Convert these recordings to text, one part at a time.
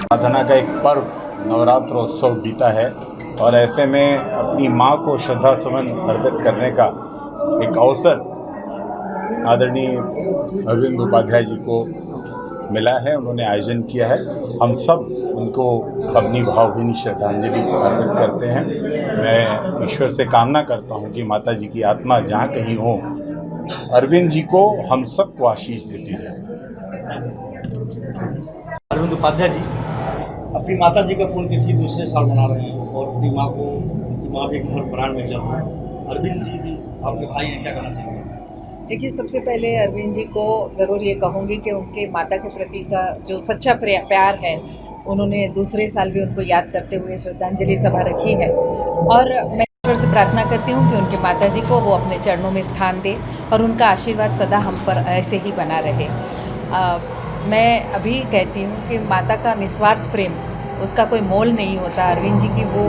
साधना का एक पर्व नवरात्रोत्सव बीता है और ऐसे में अपनी माँ को श्रद्धा सुमन अर्पित करने का एक अवसर आदरणीय अरविंद उपाध्याय जी को मिला है। उन्होंने आयोजन किया है। हम सब उनको अपनी भावभीनी श्रद्धांजलि अर्पित करते हैं। मैं ईश्वर से कामना करता हूँ कि माता जी की आत्मा जहाँ कहीं हो, अरविंद जी को हम सबको आशीष देती रहे। अरविंद उपाध्याय जी अपनी माता जी का पुण्यतिथि दूसरे साल मना रहे हैं और अपनी माँ को, उनकी माँ भी एक धर्मपरायण महिला है। अरविंद जी की आपके भाई हैं, क्या कहना चाहेंगे? देखिए, सबसे पहले अरविंद जी को ज़रूर ये कहूँगी कि उनके माता के प्रति का जो सच्चा प्यार है, उन्होंने दूसरे साल भी उनको याद करते हुए श्रद्धांजलि सभा रखी है और मैं ईश्वर से प्रार्थना करती हूँ कि उनके माता जी को वो अपने चरणों में स्थान दे और उनका आशीर्वाद सदा हम पर ऐसे ही बना रहे। मैं अभी कहती हूँ कि माता का निस्वार्थ प्रेम, उसका कोई मोल नहीं होता। अरविंद जी की वो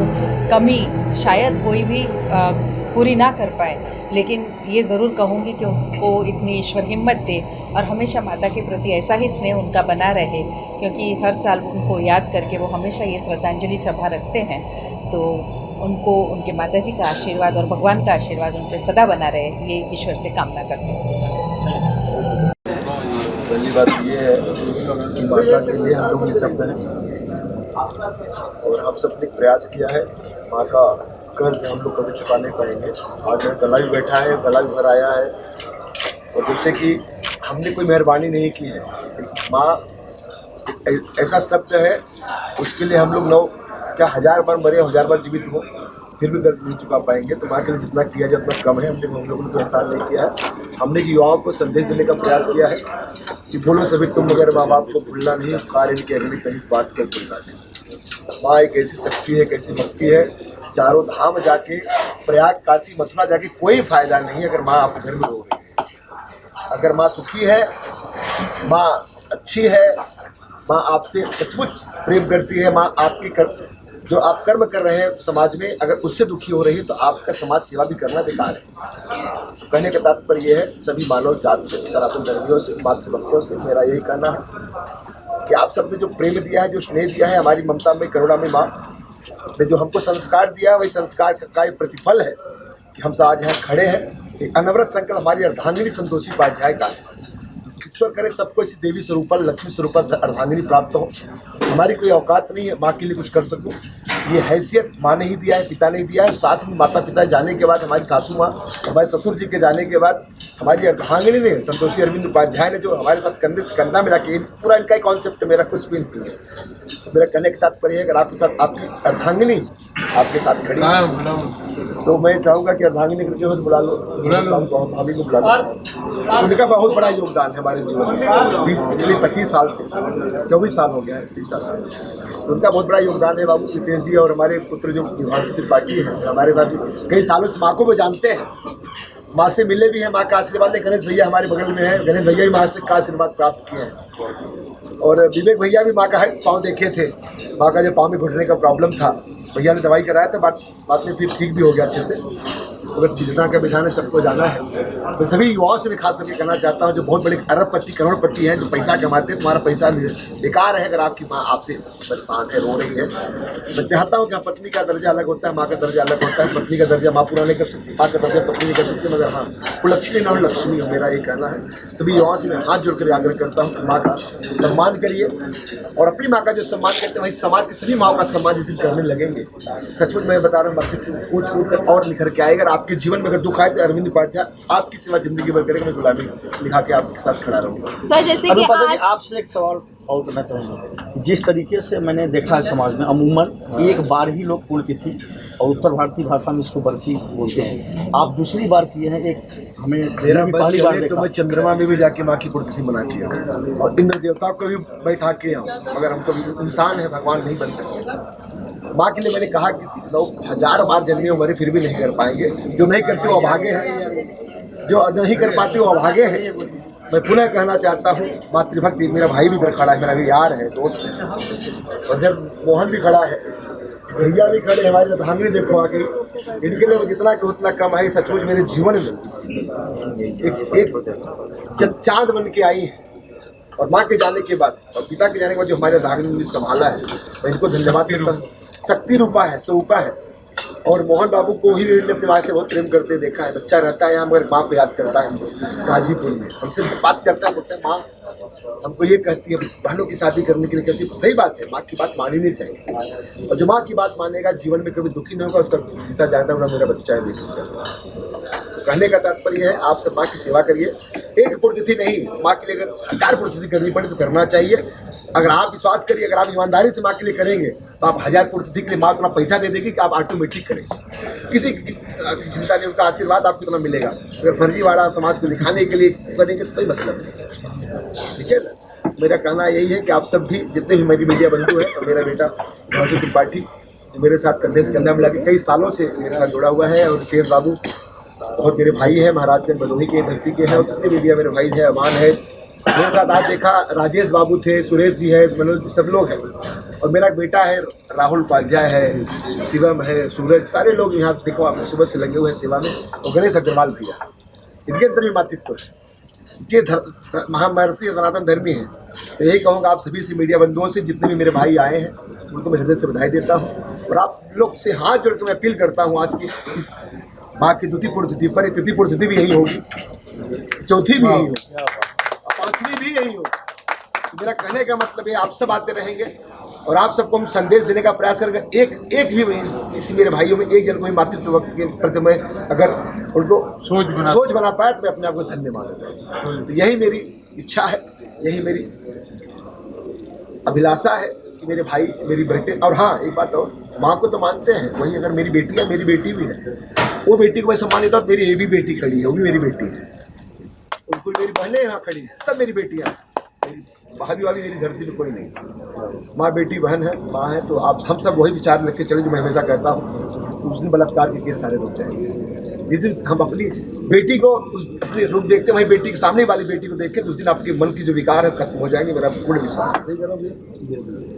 कमी शायद कोई भी पूरी ना कर पाए, लेकिन ये ज़रूर कहूँगी कि उनको इतनी ईश्वर हिम्मत दे और हमेशा माता के प्रति ऐसा ही स्नेह उनका बना रहे, क्योंकि हर साल उनको याद करके वो हमेशा ये श्रद्धांजलि सभा रखते हैं। तो उनको उनके माता जी का आशीर्वाद और भगवान का आशीर्वाद उन पर सदा बना रहे, ये ईश्वर से कामना करते हैं। पहली बात ये है कि माता के लिए हम लोग निःशब्द हैं और हम सब ने प्रयास किया है। माँ का कर्ज हम लोग कभी चुका नहीं पाएंगे। आज गला भी बैठा है, गला भी भर आया है और जैसे कि हमने कोई मेहरबानी नहीं की है। माँ ऐसा शब्द है, उसके लिए हम लोग क्या 1000 बार मरे, 1000 बार जीवित हो, फिर भी कर्ज नहीं चुका पाएंगे। तो माँ के लिए जितना किया जाए उतना कम है। हम लोगों ने कोई एहसान नहीं किया है। हमने युवाओं को संदेश देने का प्रयास किया है कि बोलो सभी तुम मगर माँ बाप को भूलना नहीं, कार्य इनकी अगली कहीं बात को भूलना नहीं। माँ एक ऐसी शक्ति है, एक ऐसी भक्ति है, चारों धाम जाके, प्रयाग, काशी, मथुरा जाके कोई फायदा नहीं अगर माँ आपके घर में रो रही है। अगर माँ सुखी है, माँ अच्छी है, माँ आपसे सचमुच प्रेम करती है, माँ आपकी जो आप कर्म कर रहे हैं समाज में, अगर उससे दुखी हो रही है तो आपका समाज सेवा भी करना बेकार है। तो कहने का तात्पर्य ये है, सभी मानव जात से, सनातन धर्मियों से, मातृभक्तों से मेरा यही कहना है कि आप सबने जो प्रेम दिया है, जो स्नेह दिया है, हमारी ममता में, करुणा में माँ ने जो हमको संस्कार दिया है, वही संस्कार का एक प्रतिफल है कि हम आज यहाँ खड़े हैं। एक अनवरत संकल्प हमारी अर्धांगिनी संतोषी उपाध्याय का है। ईश्वर करे सबको इसी देवी स्वरूपा लक्ष्मी स्वरूपा अर्धांगिनी प्राप्त हो। हमारी कोई औकात नहीं है माँ के लिए कुछ कर सकूं, ये हैसियत माँ ने ही दिया है, पिता ने ही दिया है। साथ में माता पिता जाने के बाद, हमारी सासू माँ, हमारे ससुर जी के जाने के बाद हमारी अर्धांगिनी ने, संतोषी अरविंद उपाध्याय ने जो हमारे साथ कंधे से कंधा मिला के, पूरा इनका ही कॉन्सेप्ट है, मेरा कुछ भी नहीं है। मेरा कहने का तात्पर्य है अगर आपके साथ आपकी अर्धांगिनी आपके साथ खड़ी है तो मैं चाहूँगा कि अर्धांगिनी करके हो बुला लो, भाभी को बुला लो। उनका बहुत बड़ा योगदान है हमारे जीवन में। पिछले 25 साल से 24 साल हो गया है, 30 साल तो उनका बहुत बड़ा योगदान है। बाबू रितेश जी और हमारे पुत्र जो विभाष त्रिपाठी है हमारे साथ कई सालों से माँ को वो जानते हैं, माँ से मिले भी हैं, माँ का आशीर्वाद है। गणेश भैया हमारे बगल में है, गणेश भैया भी माँ से का आशीर्वाद प्राप्त किए हैं। और विवेक भैया भी माँ का पाँव देखे थे, माँ का जो पाँव में घुटने का प्रॉब्लम था, भैया ने दवाई कराया था, बाद में फिर ठीक भी हो गया अच्छे से। तो बस जितना का विधान है सबको जाना है। तो सभी युवाओं से भी खास करके कहना चाहता हूँ जो बहुत बड़े अरबपति करोड़पति हैं, जो पैसा कमाते हैं, तुम्हारा पैसा बेकार है अगर आपकी माँ आपसे परेशान है, रो रही है। मैं चाहता हूँ कि पत्नी का दर्जा अलग होता है, माँ का दर्जा अलग होता है। पत्नी का दर्जा माँ पूरा नहीं कर सकती, माँ का दर्जा पत्नी नहीं कर सकती, मगर हाँ कुलक्ष्मी न लक्ष्मी हो, मेरा ये कहना है। तभी युवाओं से मैं हाथ जोड़कर आग्रह करता हूँ कि माँ का सम्मान करिए और अपनी माँ का जो सम्मान करते हैं वही समाज की सभी माँओं का सम्मान जिस दिन करने लगेंगे, सचमुच मैं बता रहा हूँ बाकी कूद कूद कर और निखर के आएगा। आपके जीवन में अगर दुख आए तो अरविंद उपाध्याय आपकी सेवा जिंदगी भर करेगा। मैं गुलामी लिखा के आपके साथ खड़ा रहूँगा। सर जैसे कि अनुपमा जी आज आपसे एक सवाल और करना चाहूँगा। जिस तरीके से मैंने देखा है समाज में अमूमन एक बार ही लोग पुण्यतिथि और उत्तर भारतीय भाषा में इसको बरसी बोलते हैं, आप दूसरी बार किए हैं। एक हमें मेरा बस पहली बार चले तो देखा। मैं चंद्रमा में भी जाके माँ की पुण्यतिथि मना किया और इंद्र देवता को भी बैठा के आऊँ, मगर हम तो इंसान है, भगवान नहीं बन सकते। माँ के लिए मैंने कहा कि लोग 1000 बार जन्मे मरे फिर भी नहीं कर पाएंगे। जो नहीं करते वो अभागे हैं, जो नहीं कर पाते वो अभागे हैं। मैं पुनः कहना चाहता हूँ मातृभक्ति, मेरा भाई भी इधर खड़ा है, मेरा भी यार है, दोस्त है, और इधर मोहन भी खड़ा है, भैया भी खड़े, हमारे अर्धांगिनी देखो आगे। इनके लिए जितना कि उतना कम है। सचमुच मेरे जीवन में एक चाँद बन के आई है। और माँ के जाने के बाद और पिता के जाने के बाद जो हमारे अर्धांगिनी ने संभाला है, मैं इनको धन्यवाद देता हूँ। शक्ति रूपा है, स्वरूपा है। और मोहन बाबू को ही मैंने अपनी माँ से बहुत प्रेम करते देखा है। बच्चा रहता है यहाँ मगर माँ को याद करता है, गाजीपुर में हमसे बात करता है, बोलता है माँ हमको ये कहती है बहनों की शादी करने के लिए कहती है। सही बात है, माँ की बात माननी नहीं चाहिए। और जो माँ की बात मानेगा जीवन में कभी दुखी नहीं होगा, उसका जीता जाता है मेरा बच्चा है बेटी। कहने का तात्पर्य है आप सब माँ की सेवा करिए। एक पुण्यतिथि नहीं, माँ के लिए अगर 1000 पुण्यतिथि करनी पड़े तो करना चाहिए। अगर आप विश्वास करिए, अगर आप ईमानदारी से माँ के लिए करेंगे तो आप 1000 पुण्यतिथि के लिए माँ उतना पैसा दे देगी कि आप ऑटोमेटिक करेंगे। किसी की चिंता नहीं, उनका आशीर्वाद आपको इतना मिलेगा। अगर फर्जीवाड़ा समाज को दिखाने के लिए करेंगे तो कोई मतलब नहीं। ठीक है ना, मेरा कहना यही है कि आप सब भी जितने भी मेरी मीडिया बंधु हैं, और मेरा बेटा भाषु त्रिपाठी मेरे साथ कंधे से कंधा मिला के कई सालों से मेरे साथ जुड़ा हुआ है, और रितेश बाबू बहुत मेरे भाई हैं, महाराजगंज भदोही के धरती के हैं, और जितने मीडिया मेरे भाई हैं, अमान है मेरे साथ। आज देखा राजेश बाबू थे, सुरेश जी है, मनोज, सब लोग हैं। और मेरा बेटा है राहुल उपाध्याय है, शिवम है, सूरज, सारे लोग यहाँ देखो आप सुबह से लगे हुए हैं सेवा में। और गणेश अग्रवाल भैया, इनके अंदर भी मातृत्व है, ये महामहर्षि सनातन धर्मी हैं। तो यही कहूँगा आप सभी से, मीडिया बंधुओं से, जितने भी मेरे भाई आए हैं उनको मैं हृदय से बधाई देता हूँ। और आप लोग से हाथ जोड़ के मैं अपील करता हूँ, आज की इस माँ की द्वितीय पुण्यतिथि पर, तृतीय पुण्यतिथि भी यही होगी, चौथी भी यही होगी, पांचवी भी यही होगी। मेरा कहने का मतलब है आप सब आते रहेंगे और आप सबको हम संदेश देने का प्रयास करेंगे। एक भी इसी मेरे भाइयों में एक जन को भी मातृत्व के प्रति मैं अगर उनको सोच बना पाया तो मैं अपने आप को धन्य मानूंगा। तो यही मेरी इच्छा है, यही मेरी अभिलाषा है कि मेरे भाई, मेरी बेटे। और हाँ एक बात और, माँ को तो मानते हैं, वही अगर मेरी बेटी है, मेरी बेटी भी है, वो बेटी को मैं सम्मान देता हूँ। मेरी ये भी बेटी खड़ी है, वो भी मेरी बेटी है, उनको मेरी बहनें यहाँ खड़ी है, सब मेरी बेटियाँ। भाभी वाली मेरी धरती में कोई नहीं, माँ बेटी बहन है, माँ है। तो आप हम सब वही विचार रख के चले जो मैं हमेशा कहता हूँ। उस दिन बलात्कार के केस सारे रुक जाएंगे। जिस दिन हम अपनी बेटी को अपने रूप देखते वही बेटी के सामने वाली बेटी को देख के, उस दिन आपके मन की जो विकार है खत्म हो जाएंगे, मेरा पूर्ण विश्वास है।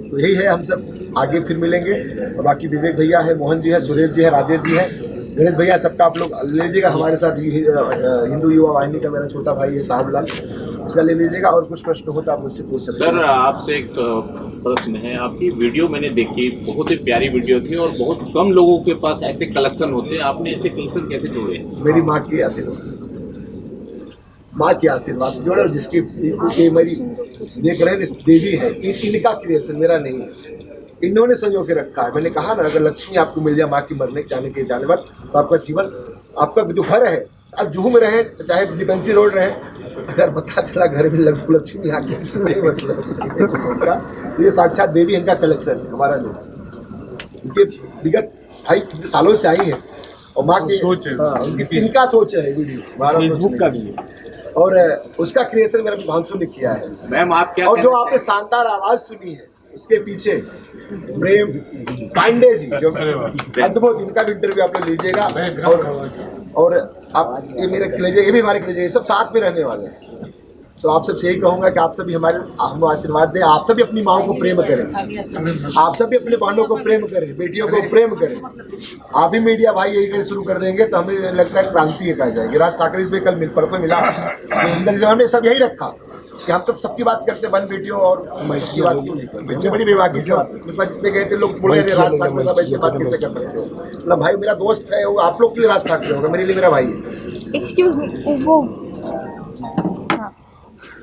तो यही है, हम सब आगे फिर मिलेंगे। और बाकी विवेक भैया है, मोहन जी है, सुरेश जी है, राजेश जी है, गणेश भैया, सबका आप लोग ले लीजिएगा हमारे साथ। हिंदू युवा वाहिनी का मेरा छोटा भाई है साहबलाल, उसका ले लीजिएगा। और कुछ प्रश्न हो तो आप मुझसे पूछ सकते हैं। सर आपसे एक प्रश्न है, आपकी वीडियो मैंने देखी, बहुत ही प्यारी वीडियो थी और बहुत कम लोगों के पास ऐसे कलेक्शन होते हैं, आपने ऐसे कलेक्शन कैसे जोड़े? मेरी माँ के आशीर्वाद से, माँ के आशीर्वाद से जोड़े। और जिसकी ये मेरी देख रहे हैं देवी है, इनका क्रिएशन, मेरा नहीं है, इन्होंने संजो के रखा है। मैंने कहा ना, अगर लक्ष्मी आपको मिल जाए माँ की मरने के जाने बाद, तो आपका जीवन, आपका जो घर है, आप जुहू में रहे चाहे डिफेंसी रोड रहे, अगर पता चला घर में लक्ष्मी आ गई, इसमें मतलब ये साक्षात देवी इनका कलेक्शन है, हमारा नहीं। इनके विगत भाई कितने सालों से आई है और माँ की सोच है, इनका सोच है वीडियो, फेसबुक का भी है। और उसका क्रिएशन मेरा भांसू ने किया है। मैम आप क्या और जो आपने शानदार आवाज सुनी है, उसके पीछे प्रेम पांडे जी, जो अद्भुत, इनका भी इंटरव्यू आप लोग लीजिएगा। और आप ये मेरे कलेजे, ये भी हमारे कलेजे, ये सब साथ में रहने वाले हैं। तो आप सबसे यही कहूँगा कि आप सभी हम आशीर्वाद दें, आप सभी अपनी माओ को प्रेम करें, आप सभी अपने बहनों को प्रेम करें, बेटियों को प्रेम करें। आप ही मीडिया भाई यही कहीं शुरू कर देंगे तो हमें लगता है क्रांति एक आ जाएगी। राज ठाकरे भी कल परसों मिला, ने सब यही रखा कि हम तो सबकी बात करते, बहन बेटियों और की बात क्यों नहीं करते। इतनी बड़ी बेबाकी से बात, जितने गए थे लोग बोले राज ठाकरे साहब ऐसी बात कैसे कर सकते हो। मतलब भाई मेरा दोस्त है, वो आप लोग के लिए राज ठाकरे होगा, मेरे लिए मेरा भाई है। एक्सक्यूज मी, वो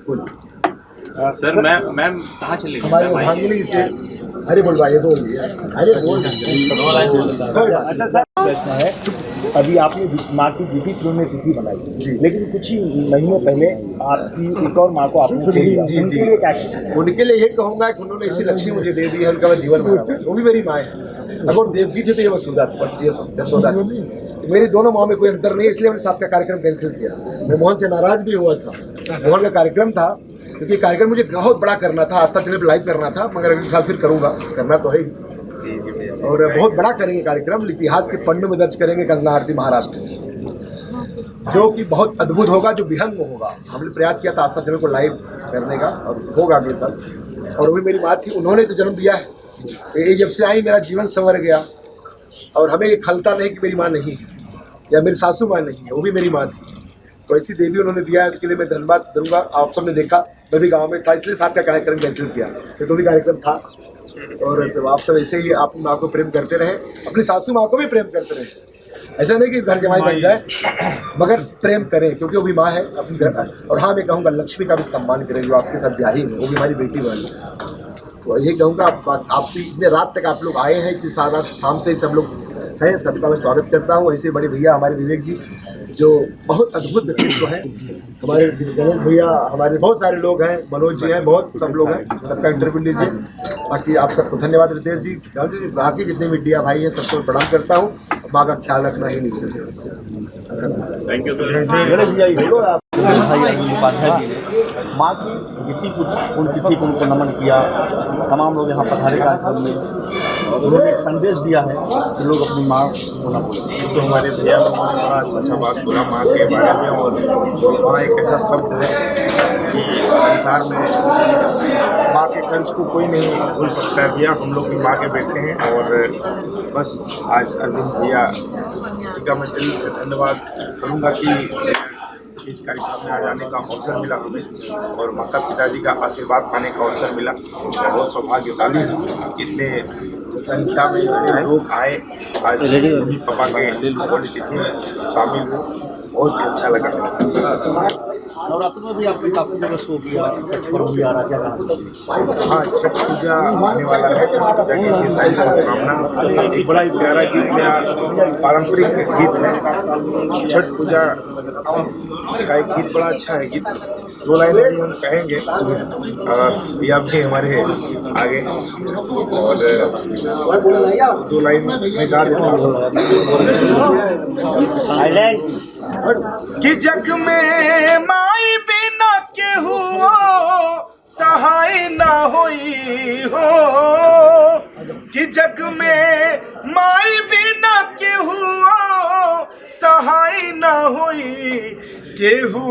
सर मैम कहाँ चले गए? हमारे भांगली से, अरे बोल भाई, बोल अरे बोल। अच्छा सर, प्रश्न है, अभी आपने माँ की जीती पुण्यतिथि बनाई, लेकिन कुछ ही महीनों पहले आपकी एक और माँ को आपने छोड़ दिया, उनके लिए क्या किया? उनके लिए ये कहूँगा कि उन्होंने ऐसी लक्ष्मी मुझे दे दी है, उनका मैं जीवन भरा है। वो भी मेरी माँ है, अगर देवकी थी तो ये वसुधा थी, बस ये यशोदा थी। मेरी दोनों माँ में कोई अंतर नहीं है, इसलिए मैंने साथ का कार्यक्रम कैंसिल किया। मैं मोहन से नाराज भी हुआ था, मोहन का कार्यक्रम था, क्योंकि कार्यक्रम मुझे बहुत बड़ा करना था, आस्था चैनल पर लाइव करना था, मगर अगले साल फिर करूँगा, करना तो है ही। और बहुत बड़ा करेंगे कार्यक्रम, इतिहास के पन्नों में दर्ज करेंगे गंगा आरती महाराष्ट्र में, जो कि बहुत अद्भुत होगा, जो विहंग होगा। हमने प्रयास किया था आस्था चैनल को लाइव करने का, और होगा अगले साल। और वो भी मेरी माँ थी, उन्होंने तो जन्म दिया है, ये जब से आई मेरा जीवन संवर गया। और हमें ये खलता नहीं कि मेरी माँ नहीं है या मेरी सासू माँ नहीं है, वो भी मेरी माँ थी। तो ऐसी देवी उन्होंने दिया है, उसके लिए मैं धन्यवाद दूंगा। आप सबने देखा, मैं भी गाँव में था, इसलिए साथ का कार्यक्रम कैंसिल किया, तो भी कार्यक्रम था। और तो आप सब ऐसे ही आप माँ को प्रेम करते रहे, अपनी सासू माँ को भी प्रेम करते रहे। ऐसा नहीं कि घर जमाई बन जाए, मगर प्रेम करें, क्योंकि वो भी माँ है अपनी घर। और हाँ, मैं कहूँगा लक्ष्मी का भी सम्मान करें, जो आपके साथ ब्याही है, वो भी हमारी बेटी बहन है। तो यही कहूँगा, आप इतने रात तक आप लोग आए हैं कि सारा शाम से ही सब लोग हैं, सबका मैं स्वागत करता हूँ। ऐसे बड़े भैया हमारे विवेक जी, जो बहुत अद्भुत व्यक्तित्व हैं, हमारे गणेश भैया, हमारे बहुत सारे लोग हैं, मनोज जी हैं, बहुत सब लोग हैं, सबका इंटरव्यू लीजिए। बाकी आप सबको धन्यवाद रितेश जी, बाकी जितने मीडिया भाई हैं सबको प्रणाम करता हूँ। माँ का ख्याल रखना ही नहीं। Thank you sir. Ganesh ji बोलो आप। भाई उपाध्याय जी ने माँ की पुण्यतिथि को उनको नमन किया, तमाम लोग यहाँ पधारे कार्यक्रम में, उन्होंने एक संदेश दिया है कि लोग अपनी माँ को न भूलें। तो हमारे भैया लोगों ने बड़ा अच्छा बात बोला माँ के बारे में। और माँ एक ऐसा शब्द है कि संसार में माँ के कंच को कोई नहीं भूल सकता है। भैया हम लोग भी माँ के बेटे हैं। और बस आज अरविंद भैया जी का मैं दिल से धन्यवाद करूँगा कि इस कार्यक्रम में आ जाने का अवसर मिला हमें, और माता पिताजी का आशीर्वाद पाने का अवसर मिला। मैं बहुत सौभाग्यशाली हूँ, इतने संख्या में इतने लोग आए, आज मम्मी पापा के पुण्यतिथि में शामिल हुए, बहुत ही अच्छा लगा। नवरात्र में भी आपने काफ़ी जगह शो किया, छठ पर्व भी आ रहा, क्या कहना? हाँ, छठ पूजा आने वाला है, छठ पूजा की सारी शुभकामना। एक बड़ा ही प्यारा चीज़ में पारंपरिक गीत है, छठ पूजा का एक गीत बड़ा अच्छा है। गीत 2 लाइन भी हम कहेंगे, भैया भी हमारे आगे, और 2 लाइन में गा देता हूँ कि जग में माई बिना केहू सहाय ना होई हो, कि जग में माई बिना केहू सहाय ना होई। केहू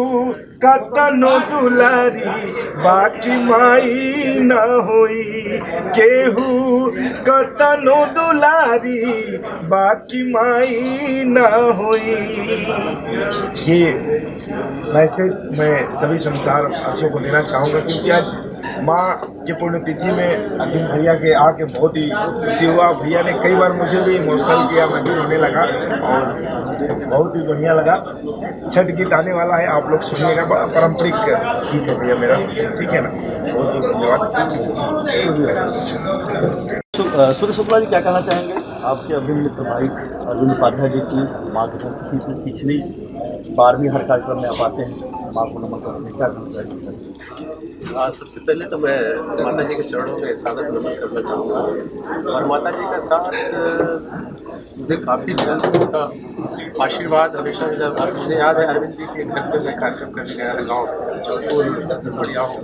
कतनो दुलारी बाकी माई न होई, केहू कतनो दुलारी बाकी माई न होई। ये मैसेज मैं सभी संसार वासियों को देना चाहूँगा, क्योंकि आज माँ की पुण्यतिथि में अभिन भैया के आके बहुत ही खुशी हुआ। भैया ने कई बार मुझे भी इमोशनल किया, मैं भी रोने लगा और बहुत ही बढ़िया लगा। छठ गीत आने वाला है, आप लोग सुनिएगा, बड़ा पारंपरिक गीत है भैया मेरा, ठीक है ना। बहुत बहुत धन्यवाद। सूर्य शुक्ला जी क्या कहना चाहेंगे आपके अभिन्न मित्र भाई अरविंद उपाध्याय जी की माँ की पुण्यतिथि की पिछली बार भी हर कार्यक्रम में आप आते हैं, माँ को नमन करते हैं, क्या कहना चाहेंगे? सबसे पहले तो मैं माता जी के चरणों में सादर नमन करना चाहूँगा और माता जी का साथ मुझे काफ़ी उनका आशीर्वाद हमेशा मिला। मुझे याद है अरविंद जी के घर पर मैं कार्यक्रम करने गया था गाँव बढ़िया हूँ,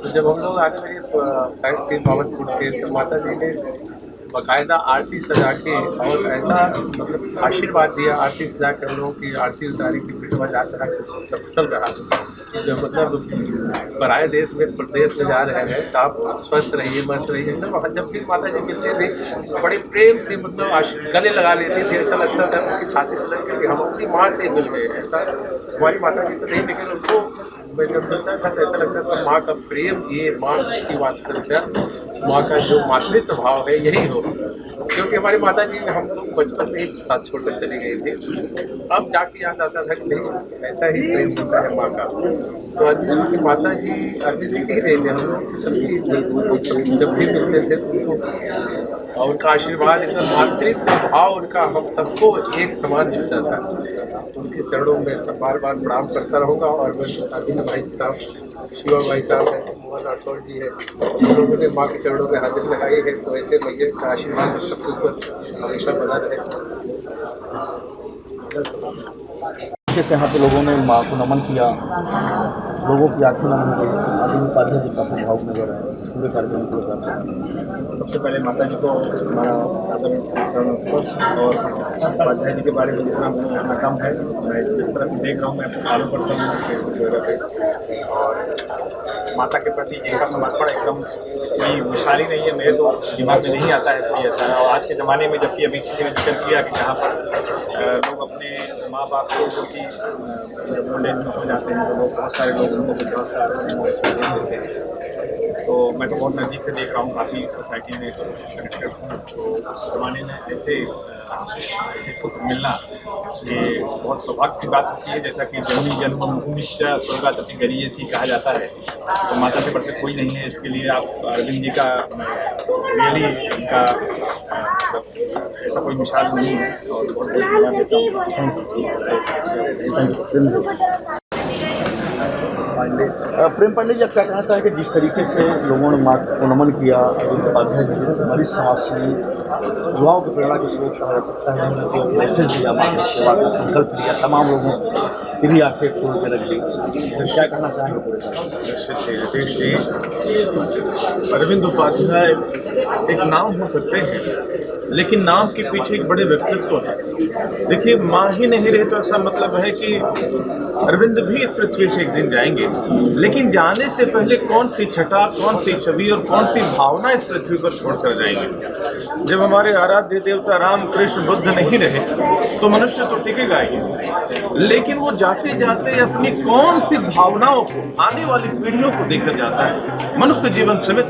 तो जब हम लोग आगे मेरे फ्लाइट थे पावनपुर से, तो माता जी ने बाकायदा आरती सजा के और ऐसा मतलब आशीर्वाद दिया, आरती सजा के हम लोगों की आरती उतारी की पिटवा जाता है सब चल रहा। जो मतलब पराए देश में प्रदेश में जा रहे हैं तो आप स्वस्थ रहिए, मस्त रहिए। एकदम जब भी माता जी मिलते थे बड़े प्रेम से मतलब गले लगा लेते थे, ऐसा लगता था उनकी छाती से लग कि हम अपनी माँ से मिल गए। ऐसा हमारी माता जी तो नहीं, लेकिन उनको मैं जब मिलता था तो ऐसा लगता था माँ का प्रेम, ये माँ की वात्सल्यता, माँ का जो मातृत्व भाव है यही हो। क्योंकि हमारी माता जी हम लोग बचपन में ही साथ छोड़कर चली गई थी, अब जाके याद आता था कि नहीं ऐसा ही प्रेम होता है माँ का। तो अरविंद की माता जी अरविंद जी की ही रहते हम लोग सबकी जब भी मिलते थे तो उनको और उनका आशीर्वाद इतना मातृत्व भाव उनका हम सबको एक समान मिलता था। उनके चरणों में सब बार बार प्रणाम करता रहूँगा। और अरविंद भाई साहब, शिवा भाई साहब है, मोहन राठौर जी है, हम लोगों ने माँ के चरणों में हाजिर लगाई है। तो ऐसे भैया का आशीर्वाद सबके ऊपर हमेशा बना रहे। जैसे यहाँ पे लोगों ने माँ को नमन किया, लोगों की आंखें नमन की, अरविंद उपाध्याय जी का भाव नजर है पूरे कार्यक्रम को। सबसे पहले माता जी को हमारा सादर चरण स्पर्श। और उपाध्याय जी के बारे में जितना मुझे जानना कम है, मैं जिस तरह से देख रहा हूँ, मैं आपको फॉलो करता हूँ फेसबुक वगैरह पे। और माता के प्रति इनका समर्पण एकदम कोई मिसाली नहीं है, मेरे तो दिमाग में नहीं आता है कोई ऐसा है। और आज के ज़माने में जबकि अभी किसी ने जिक्र किया कि जहाँ पर लोग अपने माँ बाप को जो कि जब ओल्ड एज में हो जाते हैं तो लोग बहुत सारे लोग उनको बहुत सारे देते हैं, तो मैं तो बहुत नज़दीक से देख रहा हूँ, काफ़ी सोसाइटी में कनेक्टेड हूँ। तो उस ज़माने में ऐसे पुत्र मिलना ये बहुत सौभाग्य की बात होती है। जैसा कि जननी जन्मभूमि स्वर्गादपि गरीयसी कहा जाता है, तो माता के प्रति कोई नहीं है। इसके लिए आप अरविंद जी का रियली इनका ऐसा कोई मिसाल नहीं है और बहुत धन्यवाद देता हूँ। प्रेम पांडे जी, आप क्या कहना चाहेंगे जिस तरीके से लोगों ने माँ को नमन किया, अरविंद उपाध्याय जी ने हमारी समाज से युवाओं की प्रेरणा के स्रोत कहा जा सकता है, जो मैसेज दिया, माँ की सेवा का संकल्प लिया, तमाम लोगों की भी आंखें खोल के रख दी, क्या कहना चाहेंगे पूरे? अरविंद उपाध्याय एक नाम हो सकते हैं, लेकिन नाम के पीछे एक बड़े व्यक्तित्व है। देखिए, माँ ही नहीं रहे तो ऐसा मतलब है कि अरविंद भी इस पृथ्वी से एक दिन जाएंगे, लेकिन जाने से पहले कौन सी छटा, कौन सी छवि और कौन सी भावना इस पृथ्वी पर छोड़कर जाएंगे। जब हमारे आराध्य देवता राम कृष्ण बुद्ध नहीं रहे तो मनुष्य तो टिकेगा ही, लेकिन वो जाते जाते अपनी कौन सी भावनाओं को आने वाली पीढ़ियों को देकर जाता है। मनुष्य जीवन समित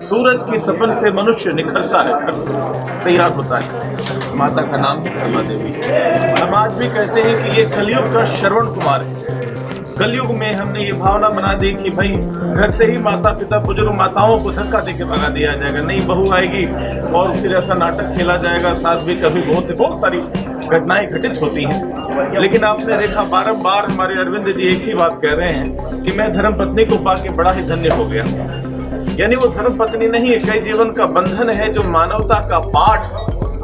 सूरज की तपन से मनुष्य निखरता है, तैयार होता है। माता का नाम ही ब्रह्मा देवी है। हम आज भी कहते हैं कि ये कलयुग का श्रवण कुमार है। कलयुग में हमने ये भावना बना दी कि भाई घर से ही माता पिता बुजुर्ग माताओं को धक्का देके भगा दिया जाएगा, नहीं बहू आएगी और फिर ऐसा नाटक खेला जाएगा। साथ भी कभी बहुत सारी घटनाएं घटित होती हैं, लेकिन आपने देखा बारंबार हमारे अरविंद जी एक ही बात कह रहे हैं कि मैं धर्म पत्नी को पाके बड़ा ही धन्य हो गया। यानी वो धर्म पत्नी नहीं है, कई जीवन का बंधन है जो मानवता का पाठ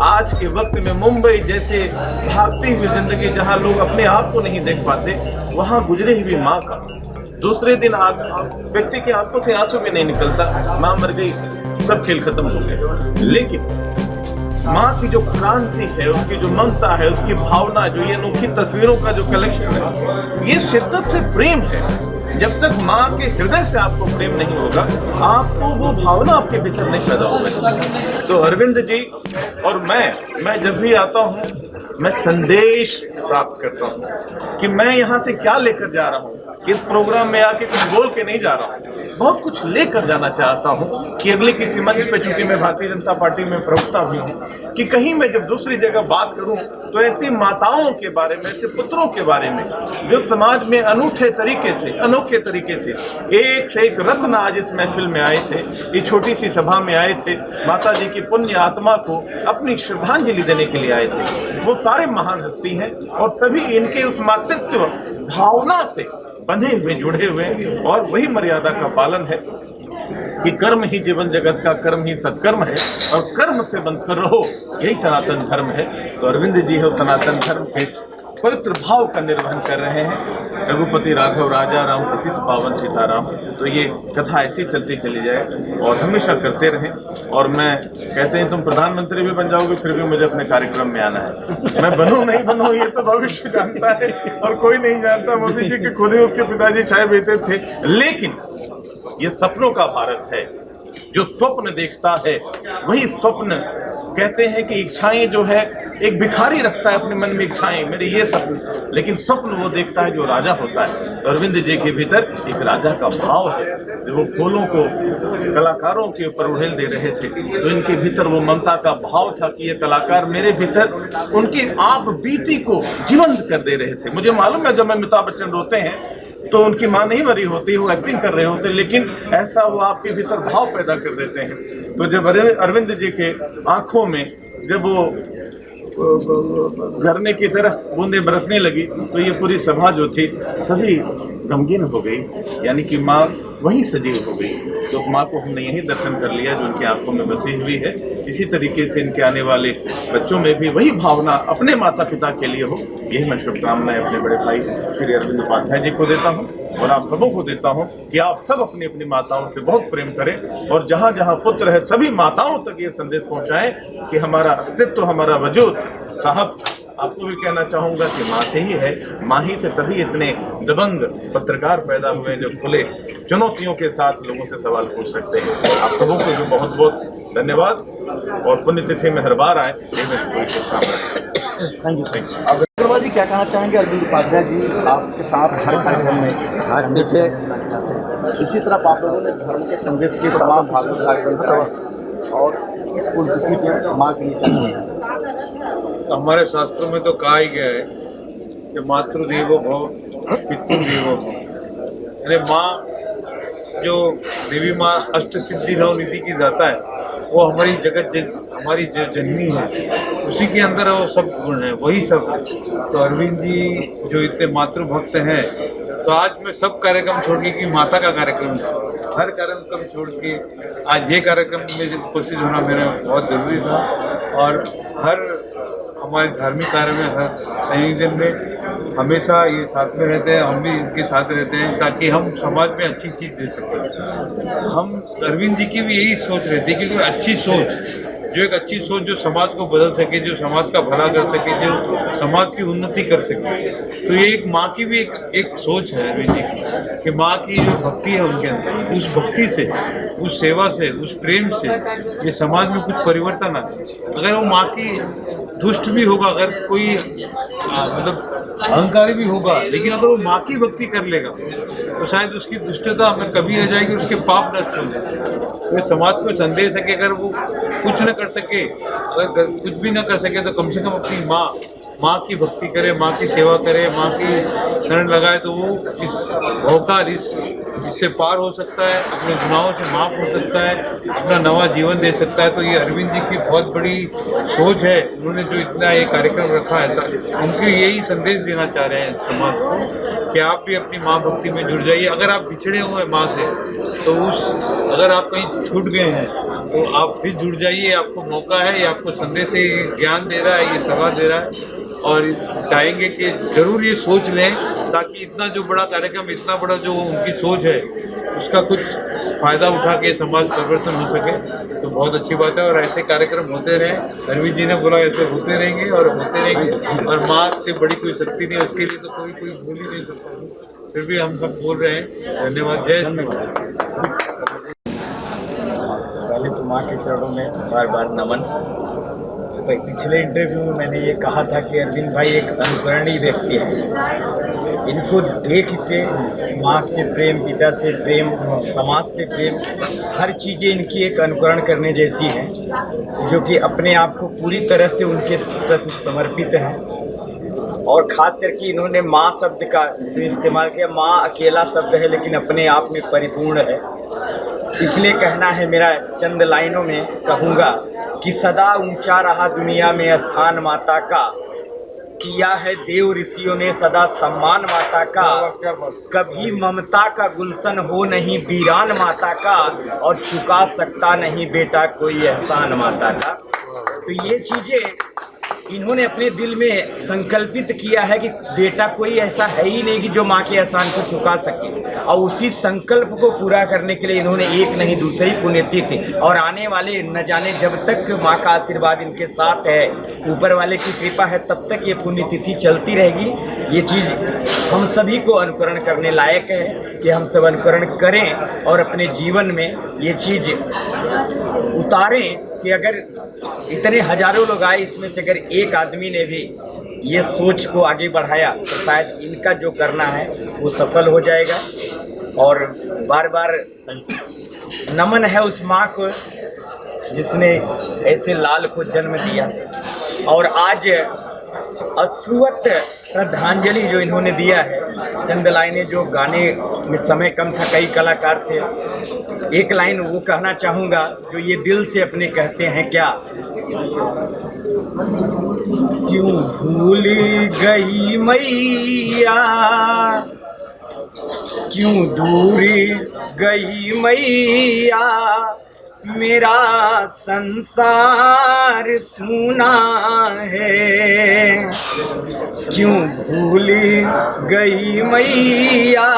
आज के वक्त में मुंबई जैसे भागती हुई जिंदगी, जहां लोग अपने आप को नहीं देख पाते, वहां गुजरे हुई माँ का दूसरे दिन व्यक्ति की आंखों से आंसू भी नहीं निकलता। माँ मर गई, सब खेल खत्म हो गए। लेकिन माँ की जो क्रांति है, उसकी जो ममता है, उसकी भावना, जो ये अनोखी तस्वीरों का जो कलेक्शन है, ये शिद्दत से प्रेम है। जब तक माँ के हृदय से आपको प्रेम नहीं होगा, आपको वो भावना आपके भीतर नहीं पैदा होगी। तो अरविंद जी और मैं जब भी आता हूँ, मैं संदेश प्राप्त करता हूँ कि मैं यहाँ से क्या लेकर जा रहा हूँ। इस प्रोग्राम में आके कुछ बोल के नहीं जा रहा हूँ, बहुत कुछ लेकर जाना चाहता हूँ कि अगले किसी मंच पे, चूंकि मैं भारतीय जनता पार्टी में प्रवक्ता भी हूँ, कि कहीं मैं जब दूसरी जगह बात करूँ तो ऐसी माताओं के बारे में, ऐसे पुत्रों के बारे में जो समाज में अनूठे तरीके से, अनोखे तरीके से एक से एक रत्न आज इस महफिल में आए थे, ये छोटी सी सभा में आए थे, माता जी की पुण्य आत्मा को अपनी श्रद्धांजलि देने के लिए आए थे। वो सारे महान हस्ती हैं और सभी इनके उस मातृत्व भावना से बंधे हुए, जुड़े हुए, और वही मर्यादा का पालन है कि कर्म ही जीवन जगत का, कर्म ही सत्कर्म है और कर्म से बनकर रहो, यही सनातन धर्म है। तो अरविंद जी हो सनातन धर्म के पवित्र भाव का निर्वहन कर रहे हैं। रघुपति राघव राजा राम पतित पावन सीताराम। तो ये कथा ऐसी चलती चली जाए और हमेशा करते रहें। और मैं कहते हैं तुम प्रधानमंत्री भी बन जाओगे, फिर भी मुझे अपने कार्यक्रम में आना है। मैं बनूं नहीं बनूं ये तो भविष्य जानता है और कोई नहीं जानता। मोदी जी के खुद ही उसके पिताजी चाय बेचते थे। लेकिन ये सपनों का भारत है। जो स्वप्न देखता है वही स्वप्न, कहते हैं कि इच्छाएं जो है, एक भिखारी रखता है अपने मन में इच्छाएं, मेरे ये सपने, लेकिन स्वप्न वो देखता है जो राजा होता है। तो अरविंद जी के भीतर एक राजा का भाव है। जो वो फूलों को कलाकारों के ऊपर उड़ेल दे रहे थे, तो इनके भीतर वो ममता का भाव था कि ये कलाकार मेरे भीतर उनकी आप बीती को जीवंत कर दे रहे थे। मुझे मालूम है जब मैं अमिताभ बच्चन रोते हैं तो उनकी माँ नहीं मरी होती, वो एक्टिंग कर रहे होते, लेकिन ऐसा वो आपके भीतर भाव पैदा कर देते हैं। तो जब अरविंद जी के आंखों में जब वो झरने की तरह बूंदें बरसने लगी, तो ये पूरी सभा जो थी सभी गमगीन हो गई, यानी कि माँ वही सजीव हो गई। तो उस माँ को हमने यही दर्शन कर लिया जो उनकी आंखों में बसी हुई है। इसी तरीके से इनके आने वाले बच्चों में भी वही भावना अपने माता पिता के लिए हो। यही मैं शुभकामनाएं अपने बड़े भाई श्री अरविंद उपाध्याय जी को देता हूँ और आप सबों को देता हूँ कि आप सब अपनी अपनी माताओं से बहुत प्रेम करें और जहाँ जहाँ पुत्र है सभी माताओं तक ये संदेश पहुँचाएं कि हमारा अस्तित्व, हमारा वजूद, साहब आपको भी कहना चाहूँगा कि माँ से ही है। माँ ही से तभी इतने दबंग पत्रकार पैदा हुए जो खुले चुनौतियों के साथ लोगों से सवाल पूछ सकते हैं। आप सबों को भी बहुत बहुत धन्यवाद और पुण्यतिथि में हर बार आए, ये मेरी पूरी शुभकामनाएं। Thank you. अग्रवाल जी क्या कहना चाहेंगे? अरविंद उपाध्याय जी आपके साथ हर कार्यक्रम में देखिए, इसी तरह आप लोगों ने धर्म के संदेश के तमाम भागों का कार्यक्रम कराया और इस पुण्यतिथि पे माँ के लिए हमारे शास्त्रों में तो कहा ही गया है कि मातृदेवो भव पितृदेवो भव। अरे माँ, जो देवी माँ अष्ट सिद्धि नव निधि की दाता है, वो हमारी हमारी जो जननी है, उसी के अंदर वो सब गुण है, वही सब है। तो अरविंद जी जो इतने मातृभक्त हैं, तो आज मैं सब कार्यक्रम छोड़ के, कि माता का कार्यक्रम था, हर कार्यक्रम छोड़ के आज ये कार्यक्रम में उपस्थित होना मेरा बहुत ज़रूरी था। और हर हमारे धार्मिक कार्य में, हर संयोजन में हमेशा ये साथ में रहते हैं, हम भी इनके साथ रहते हैं ताकि हम समाज में अच्छी चीज़ दे सकें। हम अरविंद जी की भी यही सोच रहती है कि कोई अच्छी सोच, जो एक अच्छी सोच जो समाज को बदल सके, जो समाज का भला कर सके, जो समाज की उन्नति कर सके। तो ये एक माँ की भी एक सोच है अरविंद जी की, कि माँ की जो भक्ति है उनके अंदर, उस भक्ति से, उस सेवा से, उस प्रेम से ये समाज में कुछ परिवर्तन आए। अगर वो माँ की दुष्ट भी होगा, अगर कोई मतलब अहंकारी भी होगा, लेकिन अगर वो माँ की भक्ति कर लेगा तो शायद उसकी दुष्टता में कभी आ जाएगी और उसके पाप नष्ट हो जाएंगे। तो समाज को संदेश है कि अगर वो कुछ न कर सके, अगर कुछ भी न कर सके, तो कम से कम अपनी माँ की भक्ति करे, माँ की सेवा करे, माँ की शरण लगाए, तो वो इस भौकाल इससे पार हो सकता है, अपने गुनाहों से माफ़ हो सकता है, अपना नवा जीवन दे सकता है। तो ये अरविंद जी की बहुत बड़ी सोच है। उन्होंने जो इतना ये कार्यक्रम रखा है, उनके यही संदेश देना चाह रहे हैं समाज को कि आप भी अपनी माँ भक्ति में जुड़ जाइए। अगर आप बिछड़े हुए माँ से, तो अगर आप कहीं छूट गए हैं तो आप भी जुड़ जाइए। आपको मौका है, ये आपको संदेश से ज्ञान दे रहा है, ये सलाह दे रहा है। और चाहेंगे कि ज़रूर ये सोच लें ताकि इतना जो बड़ा कार्यक्रम, इतना बड़ा जो उनकी सोच है, उसका कुछ फायदा उठा के समाज परिवर्तन हो सके तो बहुत अच्छी बात है। और ऐसे कार्यक्रम होते रहे, धर्मी जी ने बोला ऐसे होते रहेंगे और होते रहेंगे। और माँ से बड़ी कोई शक्ति नहीं है, उसके लिए तो कोई भूल ही नहीं सकता। फिर भी हम सब बोल रहे हैं धन्यवाद। जय धन्यवाद। पहले तो माँ के चरणों में बार बार नमन। पिछले इंटरव्यू में मैंने ये कहा था कि अरविंद भाई एक अनुकरणीय व्यक्ति है। इनको देख के माँ से प्रेम, पिता से प्रेम, समाज से प्रेम, हर चीज़ें इनकी एक अनुकरण करने जैसी हैं, जो कि अपने आप को पूरी तरह से उनके प्रति समर्पित हैं। और ख़ास करके इन्होंने माँ शब्द का जो इस्तेमाल किया, माँ अकेला शब्द है लेकिन अपने आप में परिपूर्ण है। इसलिए कहना है मेरा, चंद लाइनों में कहूँगा कि सदा ऊंचा रहा दुनिया में स्थान माता का, किया है देव ऋषियों ने सदा सम्मान माता का, कभी ममता का गुलशन हो नहीं वीरान माता का, और चुका सकता नहीं बेटा कोई एहसान माता का। तो ये चीज़ें इन्होंने अपने दिल में संकल्पित किया है कि बेटा कोई ऐसा है ही नहीं कि जो माँ के एहसान को चुका सके, और उसी संकल्प को पूरा करने के लिए इन्होंने एक नहीं दूसरी पुण्यतिथि और आने वाले न जाने जब तक माँ का आशीर्वाद इनके साथ है, ऊपर वाले की कृपा है, तब तक ये पुण्यतिथि चलती रहेगी। ये चीज़ हम सभी को अनुकरण करने लायक है कि हम सब अनुकरण करें और अपने जीवन में ये चीज़ उतारें कि अगर इतने हजारों लोग आए, इसमें से अगर एक आदमी ने भी ये सोच को आगे बढ़ाया तो शायद इनका जो करना है वो सफल हो जाएगा। और बार बार नमन है उस माँ को जिसने ऐसे लाल को जन्म दिया, और आज अश्रुवत श्रद्धांजलि जो इन्होंने दिया है। चंद लाइनें जो गाने में समय कम था, कई कलाकार थे, एक लाइन वो कहना चाहूँगा जो ये दिल से अपने कहते हैं क्या, क्यों भूल गई मैया, क्यों दूर गई मैया, मेरा संसार सूना है, क्यों भूल गई मैया,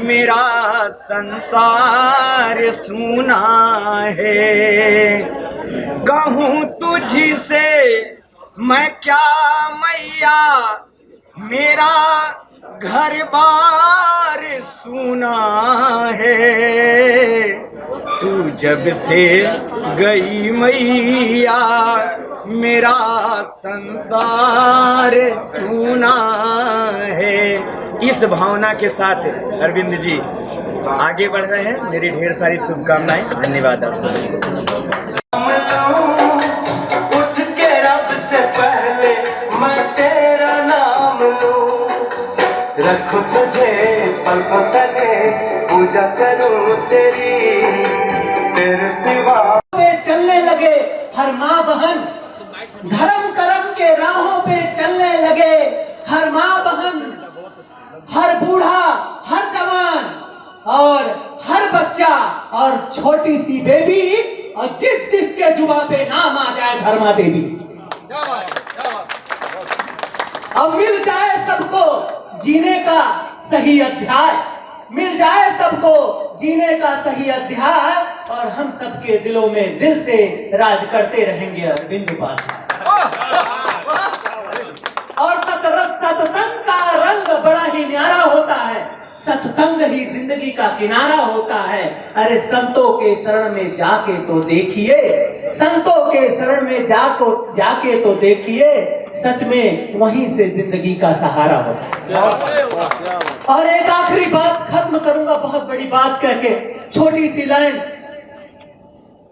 मेरा संसार सूना है। कहूँ तुझसे मैं क्या मैया, मेरा घर बार सूना है, तू जब से गई मैया, मेरा संसार सूना है। इस भावना के साथ अरविंद जी आगे बढ़ रहे हैं। मेरी ढेर सारी शुभकामनाएं। धन्यवाद आप सभी। उठ के रब से पहले मैं तेरा नाम लूं, रखूं तुझे पलकों तले, पूजा करूं तेरे सिवा। चलने लगे हर माँ बहन, धर्म कर्म के राहों पे चलने लगे हर माँ बहन, हर बूढ़ा, हर जवान और हर बच्चा और छोटी सी बेबी, और जिसके जुबां पे नाम आ जाए धर्मा देवी। अब मिल जाए सबको जीने का सही अध्याय, मिल जाए सबको जीने का सही अध्याय, और हम सबके दिलों में दिल से राज करते रहेंगे अरविंद उपाध्याय। और सत्संग का रंग बड़ा ही न्यारा होता है, सत्संग ही जिंदगी का किनारा होता है। अरे संतों के शरण में जाके तो देखिए, संतों के शरण में जाके तो देखिए, सच में वहीं से जिंदगी का सहारा होता है। और एक आखिरी बात खत्म करूंगा बहुत बड़ी बात कह के, छोटी सी लाइन।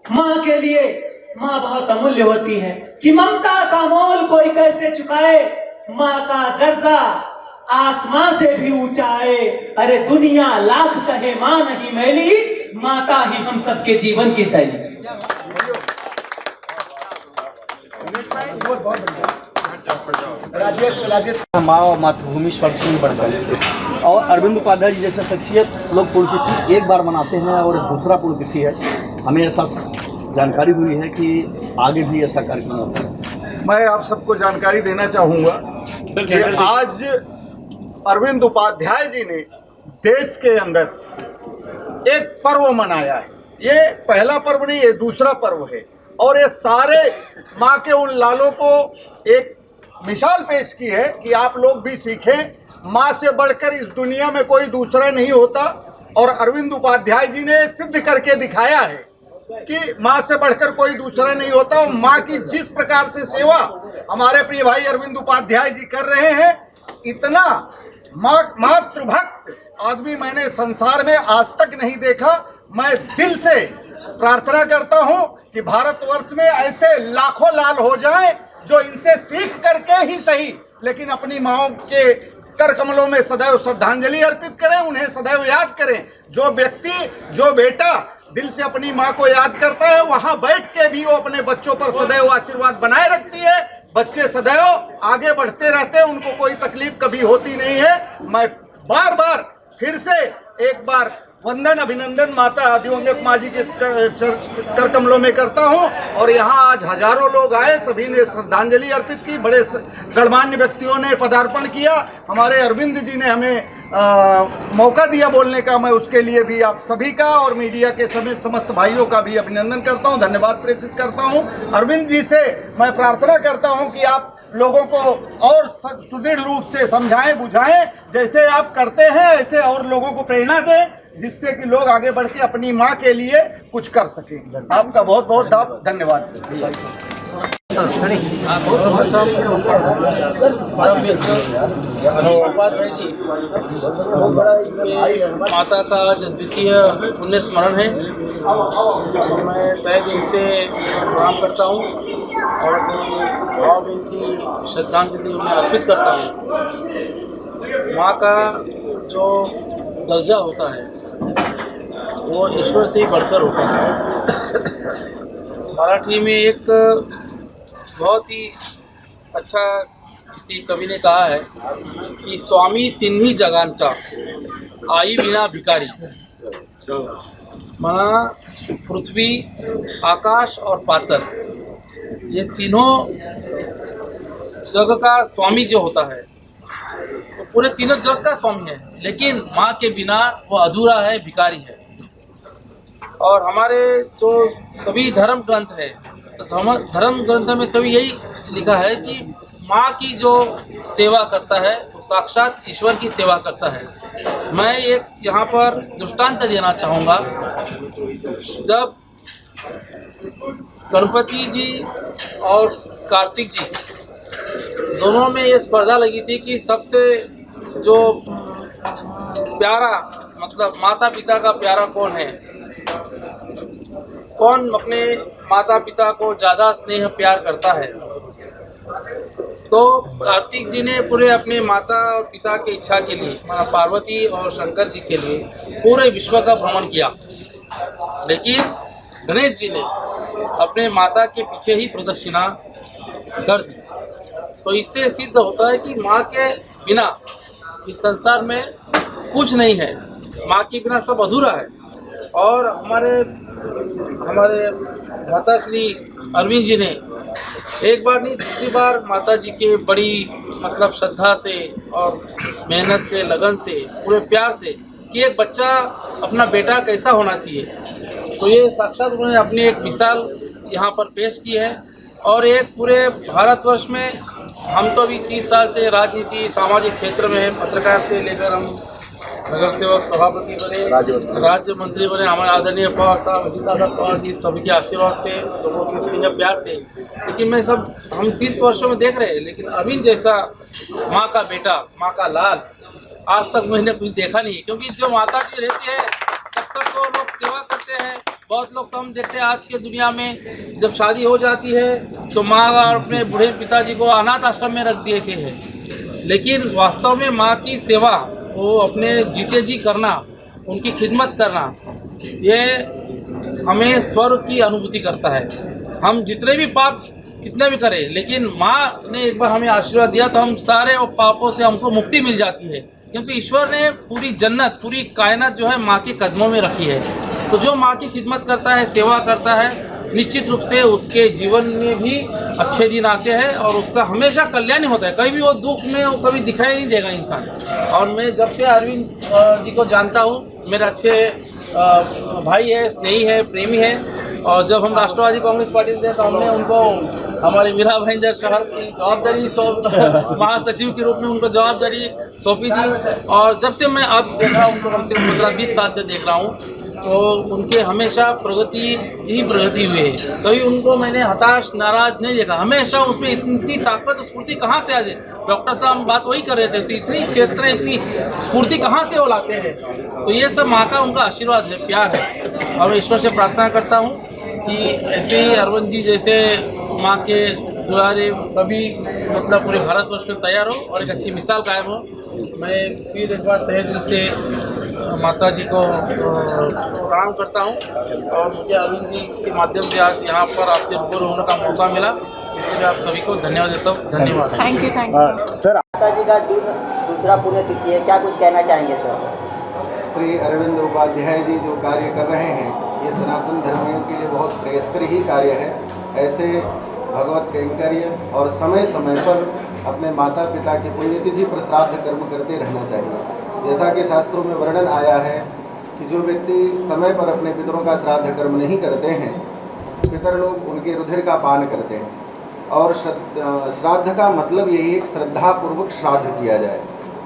माँ के लिए माँ बहुत अमूल्य होती है कि ममता का मोल कोई कैसे चुकाए, माँ का दर्जा आसमां से भी ऊंचा है। अरे दुनिया लाख कहे माँ नहीं मैली, माता ही हम सबके जीवन की शैली। राजेश माँ और मातृभूमि स्वर्ग से बढ़कर है। और अरविंद उपाध्याय जी जैसे शख्सियत लोग पुण्यतिथि एक बार मनाते हैं और दूसरा पुण्यतिथि है। हमें ऐसा जानकारी हुई है कि आगे भी ऐसा कार्यक्रम होता है। मैं आप सबको जानकारी देना चाहूँगा कि आज अरविंद उपाध्याय जी ने देश के अंदर एक पर्व मनाया है। ये पहला पर्व नहीं, ये दूसरा पर्व है और ये सारे माँ के उन लालों को एक मिसाल पेश की है कि आप लोग भी सीखें। माँ से बढ़कर इस दुनिया में कोई दूसरा नहीं होता और अरविंद उपाध्याय जी ने सिद्ध करके दिखाया है कि माँ से बढ़कर कोई दूसरा नहीं होता। और माँ की जिस प्रकार से सेवा हमारे प्रिय भाई अरविंद उपाध्याय जी कर रहे हैं, इतना मातृभक्त आदमी मैंने संसार में आज तक नहीं देखा। मैं दिल से प्रार्थना करता हूं कि भारतवर्ष में ऐसे लाखों लाल हो जाएं जो इनसे सीख करके ही सही, लेकिन अपनी माँओं के कर कमलों में सदैव श्रद्धांजलि अर्पित करें, उन्हें सदैव याद करें। जो व्यक्ति, जो बेटा दिल से अपनी माँ को याद करता है, वहाँ बैठ के भी वो अपने बच्चों पर सदैव आशीर्वाद बनाए रखती है। बच्चे सदैव आगे बढ़ते रहते हैं, उनको कोई तकलीफ कभी होती नहीं है। मैं बार बार फिर से एक बार वंदन अभिनंदन माता दिवंगत माँ जी के कर कमलों में करता हूँ। और यहाँ आज हजारों लोग आए, सभी ने श्रद्धांजलि अर्पित की, बड़े गणमान्य व्यक्तियों ने पदार्पण किया। हमारे अरविंद जी ने हमें मौका दिया बोलने का, मैं उसके लिए भी आप सभी का और मीडिया के सभी समस्त भाइयों का भी अभिनंदन करता हूँ, धन्यवाद प्रेषित करता हूँ। अरविंद जी से मैं प्रार्थना करता हूँ कि आप लोगों को और सुदृढ़ रूप से समझाएं, बुझाएं, जैसे आप करते हैं ऐसे और लोगों को प्रेरणा दें, जिससे कि लोग आगे बढ़ के अपनी माँ के लिए कुछ कर सकें। आपका बहुत बहुत धन्यवाद। माता का आज द्वितीय पुण्य स्मरण है। मैं तहे दिल से प्रणाम करता हूँ और भावभीनी की श्रद्धांजलि उन्हें अर्पित करता हूँ। माँ का जो दर्जा होता है वो ईश्वर से ही बढ़कर होता है। मराठी में एक बहुत ही अच्छा किसी कवि ने कहा है कि स्वामी तिन्ही जगांचा, आई बिना भिकारी। माना पृथ्वी, आकाश और पाताल, ये तीनों जग का स्वामी जो होता है तो पूरे तीनों जग का स्वामी है, लेकिन माँ के बिना वो अधूरा है, भिकारी है। और हमारे जो सभी धर्म ग्रंथ है, तो धर्म ग्रंथ में सभी यही लिखा है कि माँ की जो सेवा करता है वो साक्षात ईश्वर की सेवा करता है। मैं एक यहाँ पर दृष्टांत देना चाहूँगा। जब गणपति जी और कार्तिक जी दोनों में ये स्पर्धा लगी थी कि सबसे जो प्यारा, मतलब माता पिता का प्यारा कौन है, कौन अपने माता पिता को ज़्यादा स्नेह प्यार करता है। तो कार्तिक जी ने पूरे अपने माता और पिता की इच्छा के लिए, माना पार्वती और शंकर जी के लिए, पूरे विश्व का भ्रमण किया। लेकिन गणेश जी ने अपने माता के पीछे ही प्रदक्षिणा कर दी। तो इससे सिद्ध होता है कि माँ के बिना इस संसार में कुछ नहीं है, माँ के बिना सब अधूरा है। और हमारे माता श्री अरविंद जी ने एक बार नहीं, दूसरी बार माता जी के बड़ी मतलब श्रद्धा से और मेहनत से, लगन से, पूरे प्यार से कि एक बच्चा अपना बेटा कैसा होना चाहिए, तो ये साक्षात उन्होंने अपनी एक मिसाल यहाँ पर पेश की है। और एक पूरे भारतवर्ष में, हम तो अभी 30 साल से राजनीति सामाजिक क्षेत्र में हैं, पत्रकार से लेकर हम नगर सेवक सभापति बने, राज्य मंत्री बने, हमारे आदरणीय पवार साहब, अजिता पवार जी, सभी के आशीर्वाद से, लोगों के स्नेह प्यार से। लेकिन मैं सब हम 30 वर्षों में देख रहे हैं, लेकिन अरविंद जैसा माँ का बेटा, माँ का लाल आज तक मैंने कुछ देखा नहीं। क्योंकि जो माता जी रहती है तब तक तो लोग सेवा करते हैं। बहुत लोग तो हम देखते हैं आज के दुनिया में, जब शादी हो जाती है तो माँ और अपने बूढ़े पिताजी को अनाथ आश्रम में रख देते हैं। लेकिन वास्तव में माँ की सेवा, वो अपने जीते जी करना, उनकी खिदमत करना, ये हमें स्वर्ग की अनुभूति करता है। हम जितने भी पाप कितने भी करें, लेकिन माँ ने एक बार हमें आशीर्वाद दिया तो हम सारे पापों से हमको मुक्ति मिल जाती है। क्योंकि ईश्वर ने पूरी जन्नत, पूरी कायनात जो है माँ के कदमों में रखी है। तो जो माँ की खिदमत करता है, सेवा करता है, निश्चित रूप से उसके जीवन में भी अच्छे दिन आते हैं और उसका हमेशा कल्याण होता है। कभी भी वो दुख में वो कभी दिखाई नहीं देगा इंसान। और मैं जब से अरविंद जी को जानता हूँ, मेरे अच्छे भाई है, स्नेही है, प्रेमी है। और जब हम राष्ट्रवादी कांग्रेस पार्टी थे तो हमने उनको हमारे मीरा भाईंदर शहर की जवाबदारी महासचिव के रूप में उनको जवाबदारी सौंपी थी। और जब से मैं अब देखा उनको, कम से कम 15-20 साल से देख रहा हूँ, तो उनके हमेशा प्रगति ही प्रगति हुई है। कभी उनको मैंने हताश नाराज नहीं देखा। हमेशा उसमें इतनी ताकत स्फूर्ति कहाँ से आ जाए। डॉक्टर साहब बात वही कर रहे थे, तो इतनी चेतना, इतनी स्फूर्ति कहाँ से वो लाते हैं। तो ये सब माँ का उनका आशीर्वाद है, प्यार है। और मैं ईश्वर से प्रार्थना करता हूँ कि ऐसे ही अरविंद जी जैसे माँ के दुलारे सभी मतलब पूरे भारतवर्ष में तैयार हो और एक अच्छी मिसाल कायम हो। मैं फिर एक बार तहे दिल से माता जी को प्रणाम करता हूँ। और मुझे अरविंद जी के माध्यम से आज यहाँ पर आपसे रूबरू होने का मौका मिला, इसके लिए आप सभी को धन्यवाद देता हूँ। धन्यवाद। Thank you. सर, माता जी का दूसरा पुण्यतिथि है, क्या कुछ कहना चाहेंगे सर? श्री अरविंद उपाध्याय जी जो कार्य कर रहे हैं, ये सनातन धर्मियों के लिए बहुत श्रेयस्कर ही कार्य है। ऐसे भगवत कैंकर्य और समय समय पर अपने माता पिता की पुण्यतिथि पर श्राद्ध कर्म करते रहना चाहिए। जैसा कि शास्त्रों में वर्णन आया है कि जो व्यक्ति समय पर अपने पितरों का श्राद्ध कर्म नहीं करते हैं, पितर लोग उनके रुधिर का पान करते हैं। और श्राद्ध का मतलब यही एक श्रद्धापूर्वक श्राद्ध किया जाए।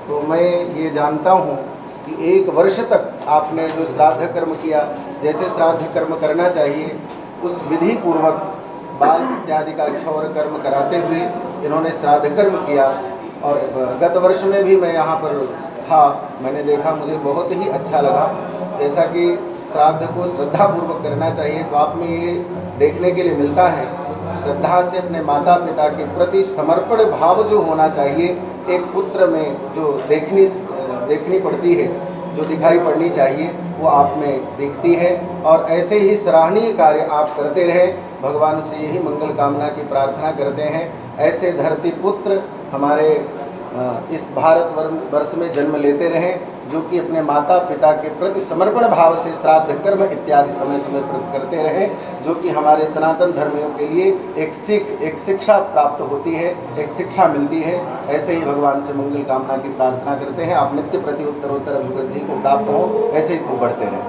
तो मैं ये जानता हूँ कि 1 वर्ष तक आपने जो श्राद्ध कर्म किया, जैसे श्राद्ध कर्म करना चाहिए उस विधि पूर्वक बाल इत्यादि का क्षौर कर्म कराते हुए इन्होंने श्राद्ध कर्म किया। और गत वर्ष में भी मैं यहाँ पर था, मैंने देखा, मुझे बहुत ही अच्छा लगा। जैसा कि श्राद्ध को श्रद्धापूर्वक करना चाहिए, तो आप में ये देखने के लिए मिलता है श्रद्धा से अपने माता पिता के प्रति समर्पण भाव जो होना चाहिए एक पुत्र में जो देखनी पड़ती है, जो दिखाई पड़नी चाहिए, वो आप में दिखती है। और ऐसे ही सराहनीय कार्य आप करते रहें। भगवान से यही मंगल कामना की प्रार्थना करते हैं। ऐसे धरती पुत्र हमारे इस भारत वर्ष में जन्म लेते रहें, जो कि अपने माता पिता के प्रति समर्पण भाव से श्राद्ध कर्म इत्यादि समय समय पर करते रहें, जो कि हमारे सनातन धर्मियों के लिए एक शिक्षा प्राप्त होती है, एक शिक्षा मिलती है। ऐसे ही भगवान से मंगल कामना की प्रार्थना करते हैं। आप नित्य प्रति उत्तरोत्तर अभिवृद्धि को प्राप्त हो, ऐसे ही खूब बढ़ते रहें।